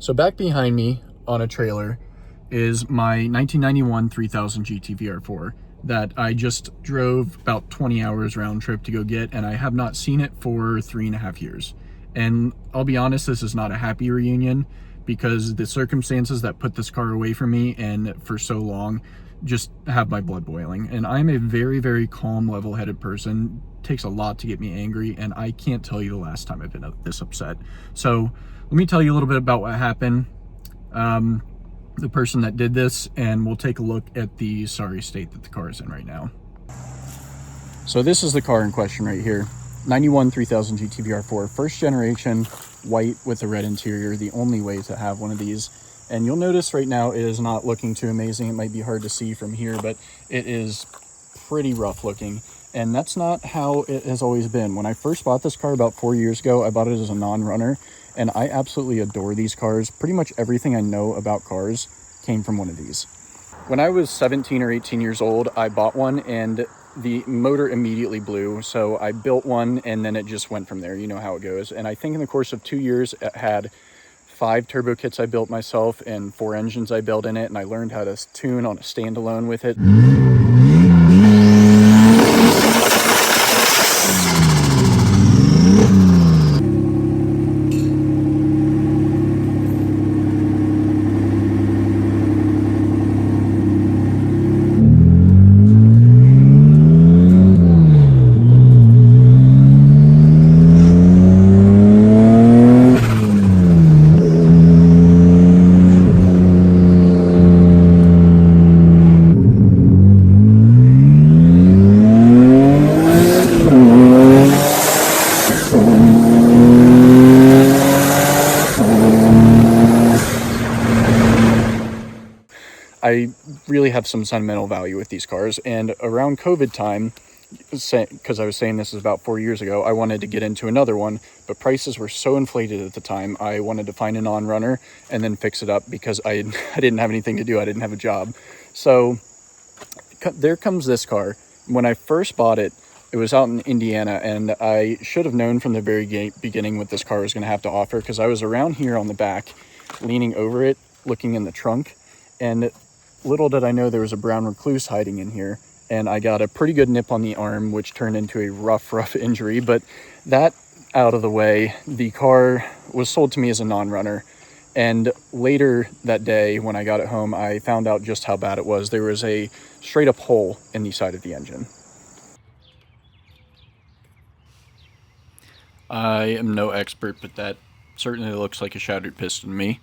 So back behind me on a trailer is my 1991 3000 GT VR4 that I just drove about 20 hours round trip to go get, and I have not seen it for 3.5 years. And I'll be honest, this is not a happy reunion because the circumstances that put this car away from me and for so long just have my blood boiling. And I'm a very, very calm, level-headed person. It takes a lot to get me angry, and I can't tell you the last time I've been this upset. So let me tell you a little bit about what happened, the person that did this, and we'll take a look at the sorry state that the car is in right now. So this is the car in question right here. 91 3000 GT VR4, first generation, white with a red interior, the only way to have one of these. And you'll notice right now it is not looking too amazing. It might be hard to see from here, but it is pretty rough looking. And that's not how it has always been. When I first bought this car about 4 years ago, I bought it as a non-runner, and I absolutely adore these cars. Pretty much everything I know about cars came from one of these. When I was 17 or 18 years old, I bought one and the motor immediately blew. So I built one and then it just went from there. You know how it goes. And I think in the course of 2 years, it had 5 turbo kits I built myself and 4 engines I built in it. And I learned how to tune on a standalone with it. I really have some sentimental value with these cars, and around COVID time, because I was saying this is about 4 years ago, I wanted to get into another one, but prices were so inflated at the time, I wanted to find a non-runner and then fix it up because I didn't have anything to do. I didn't have a job. So there comes this car. When I first bought it, it was out in Indiana, and I should have known from the very beginning what this car was going to have to offer, because I was around here on the back, leaning over it, looking in the trunk, and little did I know there was a brown recluse hiding in here, and I got a pretty good nip on the arm, which turned into a rough injury. But that out of the way, the car was sold to me as a non-runner. And later that day, when I got it home, I found out just how bad it was. There was a straight up hole in the side of the engine. I am no expert, but that certainly looks like a shattered piston to me.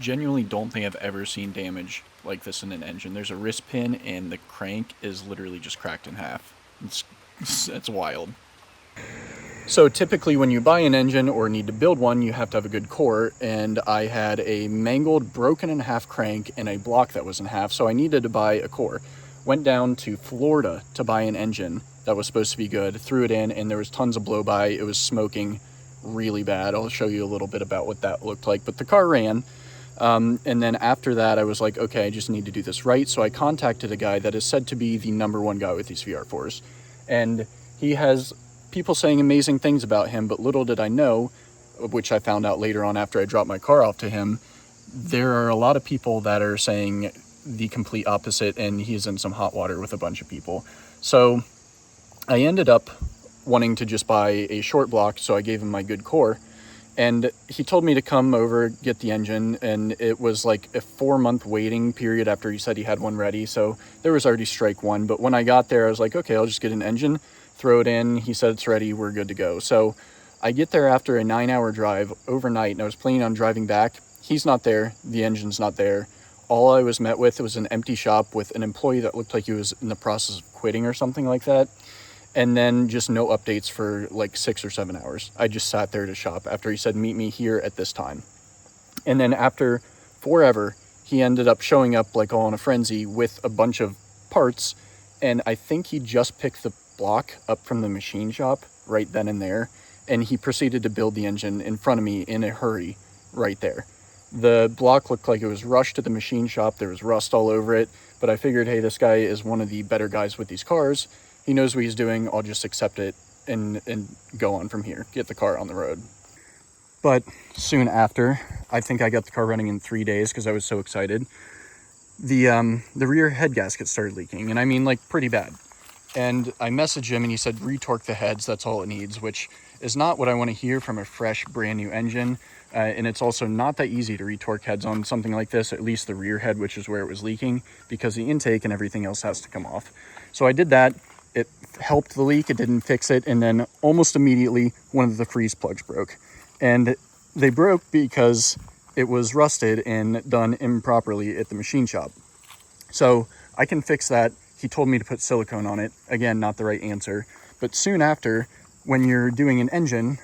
Genuinely don't think I've ever seen damage like this in an engine. There's a wrist pin and the crank is literally just cracked in half. It's wild. So typically when you buy an engine or need to build one, you have to have a good core, and I had a mangled, broken in half crank and a block that was in half, so I needed to buy a core. Went down to Florida to buy an engine that was supposed to be good, threw it in, and there was tons of blow by. It was smoking really bad. I'll show you a little bit about what that looked like, but the car ran. And then after that, I was like, okay, I just need to do this right. So I contacted a guy that is said to be the #1 guy with these VR4s. And he has people saying amazing things about him, but little did I know, which I found out later on after I dropped my car off to him, there are a lot of people that are saying the complete opposite, and he's in some hot water with a bunch of people. So I ended up wanting to just buy a short block, so I gave him my good core. And he told me to come over, get the engine, and it was like a 4-month waiting period after he said he had one ready. So there was already strike one. But when I got there, I was like, okay, I'll just get an engine, throw it in. He said it's ready, we're good to go. So I get there after a 9-hour drive overnight, and I was planning on driving back. He's not there, the engine's not there. All I was met with was an empty shop with an employee that looked like he was in the process of quitting or something like that. And then just no updates for like 6 or 7 hours. I just sat there to shop after he said, meet me here at this time. And then after forever, he ended up showing up like all in a frenzy with a bunch of parts. And I think he just picked the block up from the machine shop right then and there. And he proceeded to build the engine in front of me in a hurry right there. The block looked like it was rushed to the machine shop. There was rust all over it. But I figured, hey, this guy is one of the better guys with these cars. He knows what he's doing. I'll just accept it and go on from here, get the car on the road. But soon after, I think I got the car running in 3 days because I was so excited. The rear head gasket started leaking, and I mean like pretty bad. And I messaged him and he said retorque the heads, that's all it needs, which is not what I want to hear from a fresh brand new engine. And it's also not that easy to retorque heads on something like this, at least the rear head, which is where it was leaking, because the intake and everything else has to come off. So I did that. It helped the leak, it didn't fix it, and then almost immediately one of the freeze plugs broke. And they broke because it was rusted and done improperly at the machine shop. So I can fix that. He told me to put silicone on it. Again, not the right answer. But soon after, when you're doing an engine,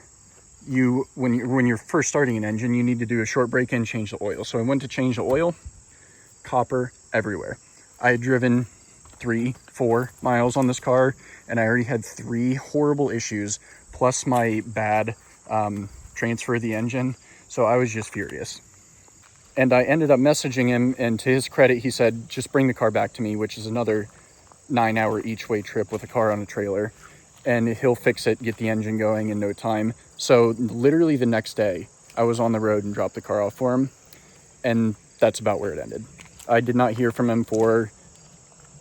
when you're first starting an engine, you need to do a short break-in, change the oil. So I went to change the oil, copper everywhere. I had driven 3-4 miles on this car, and I already had 3 horrible issues, plus my bad transfer of the engine. So I was just furious. And I ended up messaging him, and to his credit, he said, just bring the car back to me, which is another 9-hour each way trip with a car on a trailer, and he'll fix it, get the engine going in no time. So literally the next day I was on the road and dropped the car off for him, and that's about where it ended. I did not hear from him for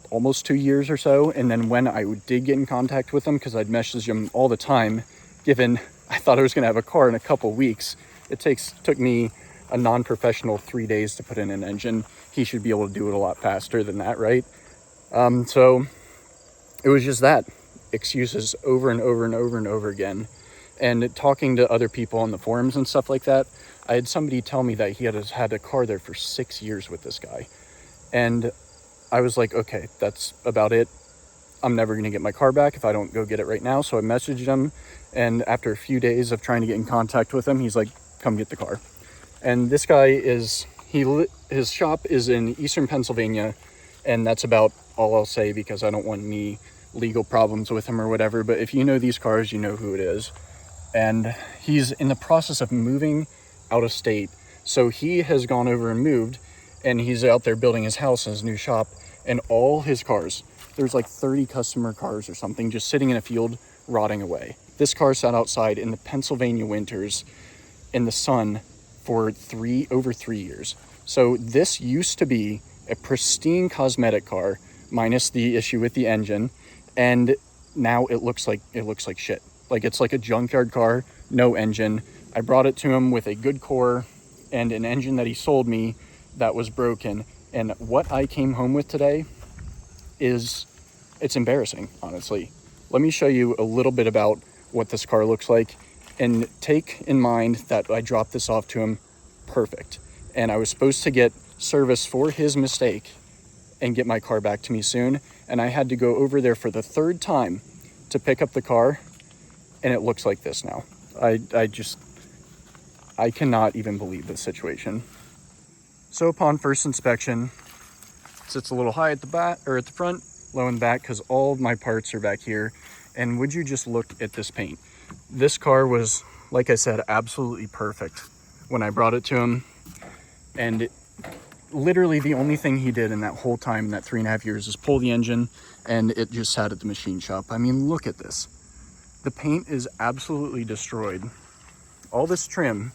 almost 2 years or so. And then when I did get in contact with him, because I'd message him all the time, given I thought I was going to have a car in a couple weeks, it took me a non-professional 3 days to put in an engine. He should be able to do it a lot faster than that, right? So it was just that. Excuses over and over and over and over again. And talking to other people on the forums and stuff like that, I had somebody tell me that he had a car there for 6 years with this guy. And I was like, okay, that's about it. I'm never going to get my car back if I don't go get it right now. So I messaged him, and after a few days of trying to get in contact with him, he's like, come get the car. And this guy his shop is in Eastern Pennsylvania, and that's about all I'll say, because I don't want any legal problems with him or whatever. But if you know these cars, you know who it is. And he's in the process of moving out of state. So he has gone over and moved, and he's out there building his house in his new shop, and all his cars, there's like 30 customer cars or something just sitting in a field rotting away. This car sat outside in the Pennsylvania winters in the sun for over 3 years. So this used to be a pristine cosmetic car, minus the issue with the engine, and now it looks like shit. Like it's like a junkyard car, no engine. I brought it to him with a good core and an engine that he sold me that was broken. And what I came home with today it's embarrassing, honestly. Let me show you a little bit about what this car looks like, and take in mind that I dropped this off to him perfect. And I was supposed to get service for his mistake and get my car back to me soon. And I had to go over there for the 3rd time to pick up the car, and it looks like this now. I cannot even believe this situation. So upon first inspection, it sits a little high at the back, or at the front, low in the back, because all of my parts are back here. And would you just look at this paint? This car was, like I said, absolutely perfect when I brought it to him. And literally the only thing he did in that whole time, in that 3.5 years, is pull the engine, and it just sat at the machine shop. I mean, look at this. The paint is absolutely destroyed. All this trim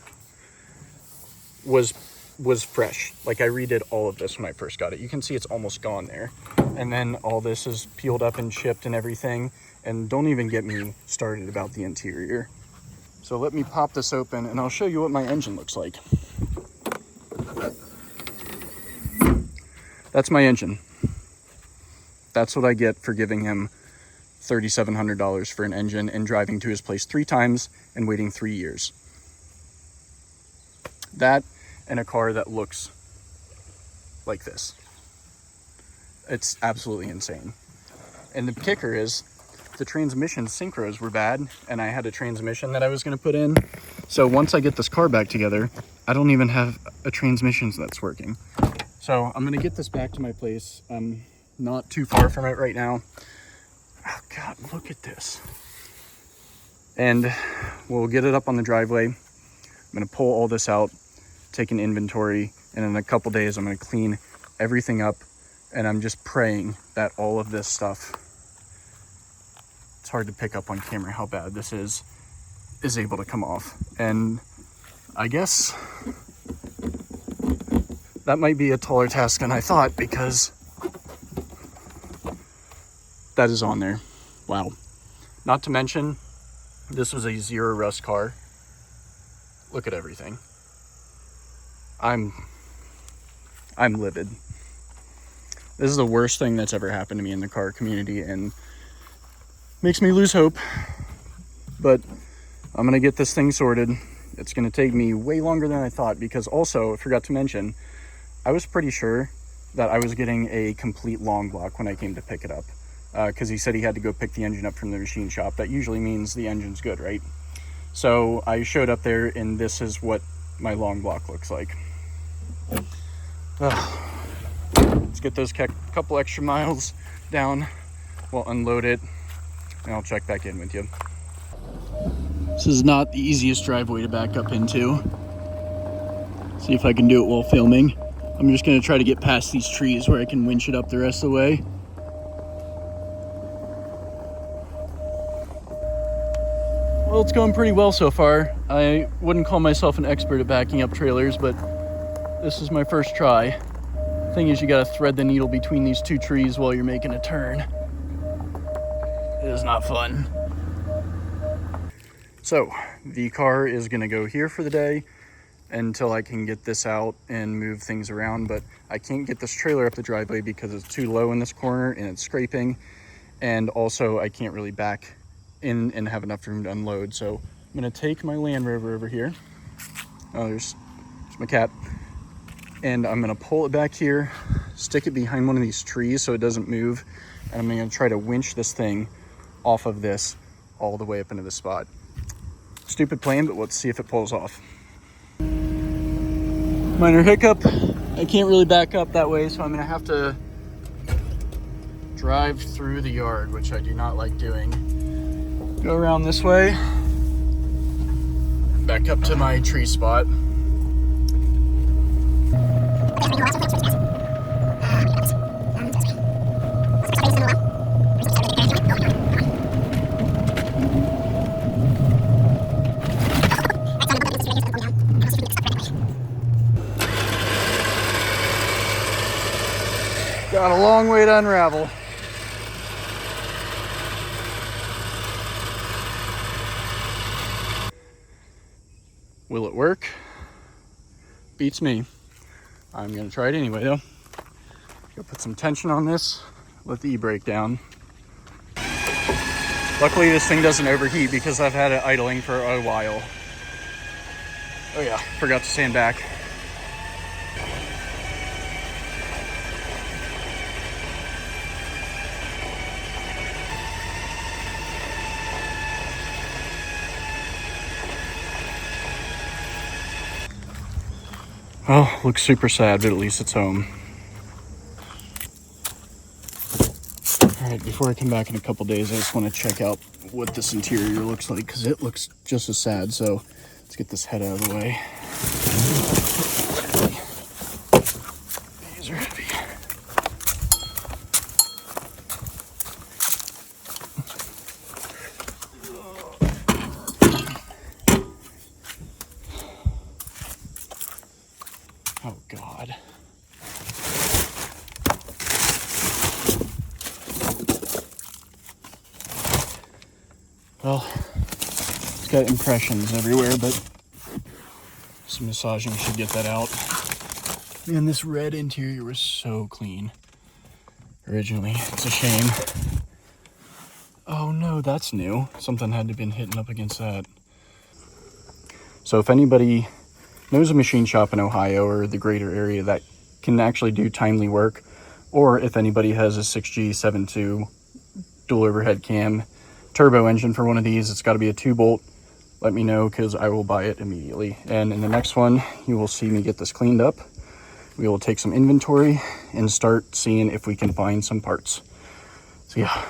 was fresh. Like, I redid all of this when I first got it. You can see it's almost gone there. And then all this is peeled up and chipped and everything. And don't even get me started about the interior. So let me pop this open, and I'll show you what my engine looks like. That's my engine. That's what I get for giving him $3,700 for an engine and driving to his place 3 times and waiting 3 years. That and a car that looks like this. It's absolutely insane. And the kicker is, the transmission synchros were bad, and I had a transmission that I was going to put in. So once I get this car back together, I don't even have a transmission that's working. So I'm going to get this back to my place. I'm not too far from it right now. Oh God, look at this. And we'll get it up on the driveway. I'm going to pull all this out, take an inventory, and in a couple days I'm going to clean everything up. And I'm just praying that all of this stuff, hard to pick up on camera how bad this is able to come off. And I guess that might be a taller task than I thought, because that is on there. Wow. Not to mention, this was a zero rust car. Look at everything. I'm livid. This is the worst thing that's ever happened to me in the car community, and makes me lose hope. But I'm gonna get this thing sorted. It's gonna take me way longer than I thought, because also, I forgot to mention, I was pretty sure that I was getting a complete long block when I came to pick it up. Because he said he had to go pick the engine up from the machine shop. That usually means the engine's good, right? So I showed up there, and this is what my long block looks like. Let's get those couple extra miles down. We'll unload it, and I'll check back in with you. This is not the easiest driveway to back up into. See if I can do it while filming. I'm just gonna try to get past these trees where I can winch it up the rest of the way. Well, it's going pretty well so far. I wouldn't call myself an expert at backing up trailers, but this is my first try. Thing is, you gotta thread the needle between these two trees while you're making a turn. It is not fun. So, the car is gonna go here for the day until I can get this out and move things around, but I can't get this trailer up the driveway because it's too low in this corner and it's scraping, and also I can't really back in and have enough room to unload. So I'm gonna take my Land Rover over here. Oh, there's my cat. And I'm gonna pull it back here, stick it behind one of these trees so it doesn't move, and I'm gonna try to winch this thing off of this all the way up into the spot. Stupid plan, but let's see if it pulls off. Minor hiccup. I can't really back up that way, so I'm gonna have to drive through the yard, which I do not like doing. Go around this way, back up to my tree spot. Got a long way to unravel. Will it work? Beats me. I'm gonna try it anyway though. Go put some tension on this, let the e-brake down. Luckily this thing doesn't overheat because I've had it idling for a while. Oh yeah, forgot to stand back. Oh, looks super sad, but at least it's home. All right, before I come back in a couple days, I just want to check out what this interior looks like, because it looks just as sad. So let's get this head out of the way. These are heavy. Oh, God. Well, it's got impressions everywhere, but some massaging should get that out. Man, this red interior was so clean originally. It's a shame. Oh no, that's new. Something had to have been hitting up against that. So if anybody knows a machine shop in Ohio or the greater area that can actually do timely work, or if anybody has a 6G72 dual overhead cam turbo engine for one of these, it's got to be a 2-bolt, let me know, because I will buy it immediately. And in the next one, you will see me get this cleaned up. We will take some inventory and start seeing if we can find some parts. So yeah,